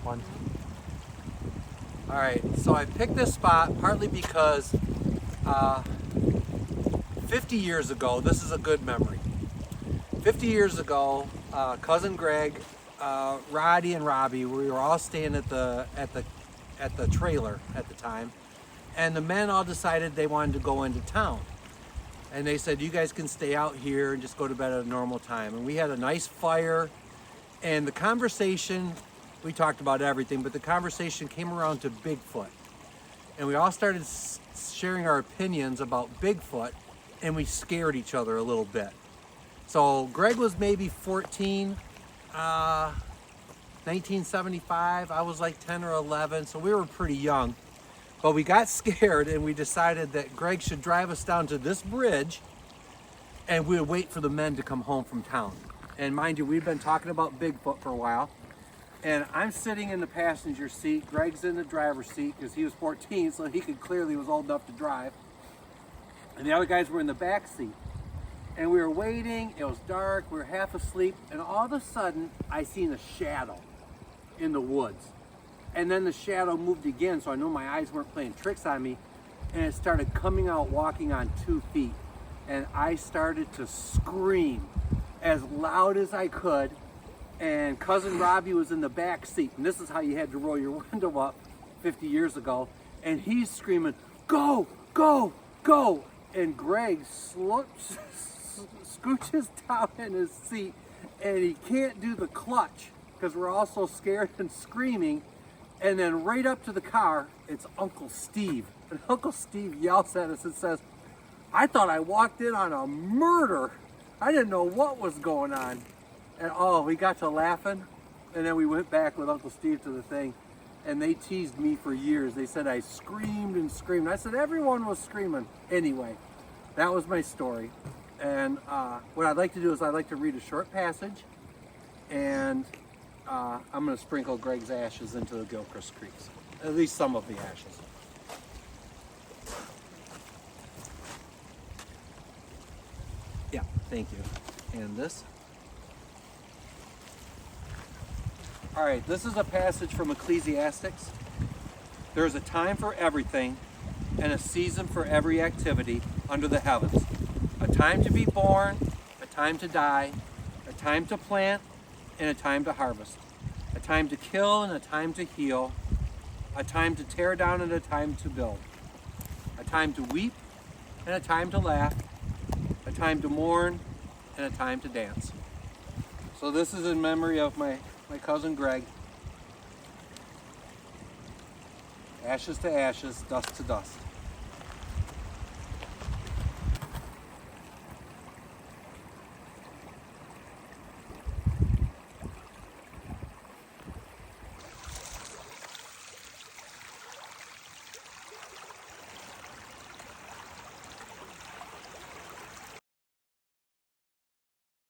one. All right, so I picked this spot partly because 50 years ago, this is a good memory. 50 years ago, cousin Greg, Roddy and Robbie, we were all staying at the trailer at the time, and the men all decided they wanted to go into town. And they said, you guys can stay out here and just go to bed at a normal time. And we had a nice fire, and the conversation, we talked about everything, but the conversation came around to Bigfoot. And we all started sharing our opinions about Bigfoot, and we scared each other a little bit. So Greg was maybe 14, 1975. I was like 10 or 11, so we were pretty young. But we got scared, and we decided that Greg should drive us down to this bridge, and we would wait for the men to come home from town. And mind you, we've been talking about Bigfoot for a while. And I'm sitting in the passenger seat. Greg's in the driver's seat because he was 14, so he clearly was old enough to drive. And the other guys were in the back seat. And we were waiting, it was dark, we were half asleep, and all of a sudden, I seen a shadow in the woods. And then the shadow moved again, so I know my eyes weren't playing tricks on me, and it started coming out walking on 2 feet. And I started to scream as loud as I could, and cousin Robbie was in the back seat, and this is how you had to roll your window up 50 years ago, and he's screaming, go, go, go, and Greg scooches down in his seat, and he can't do the clutch because we're all so scared and screaming. And then right up to the car, it's Uncle Steve. And Uncle Steve yells at us and says, I thought I walked in on a murder. I didn't know what was going on. And oh, we got to laughing. And then we went back with Uncle Steve to the thing. And they teased me for years. They said I screamed and screamed. I said everyone was screaming. Anyway, that was my story. And what I'd like to do is I'd like to read a short passage. And I'm going to sprinkle Greg's ashes into the Gilchrist Creeks. At least some of the ashes. Yeah, thank you. And this. All right, this is a passage from Ecclesiastes. There is a time for everything and a season for every activity under the heavens. A time to be born, a time to die, a time to plant, and a time to harvest. A time to kill and a time to heal. A time to tear down and a time to build. A time to weep and a time to laugh. A time to mourn and a time to dance. So this is in memory of my cousin Greg. Ashes to ashes, dust to dust.